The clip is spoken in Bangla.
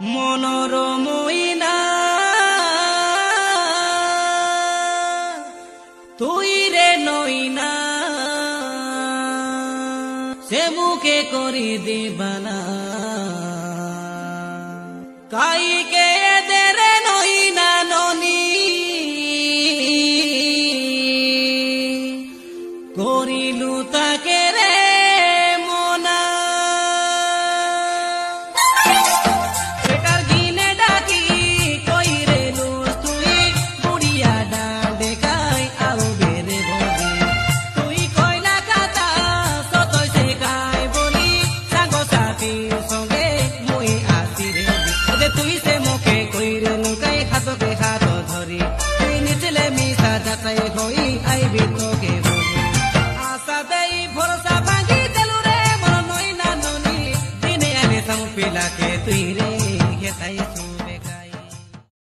মনোরমইনা তুই রে নইনা সে মুখে করি দিবানা কাইকে দেরে নইনা ননি করিলু তাকে রে মনা বেকার গিনে ডাকি কইরে লুস তুই বুড়িয়া ডান্ডে গাই আরো বেড়ে বলি তুই কইলা কাতা সতই সে গাই বলি সাঙ্গ সাথীর সঙ্গে মুই আসি রে ওদে তুই সে মুখে কইরে লুকাই হাতকে হাত ধরি তুই নিচলে মিশা যাতাই হই আইবি তোকে বলি আশা দেই ভরসা ভাঙি দেলু রে মন নইনা ননি দিনে আলে সামু পিলাকে তুই রে ঘেতাই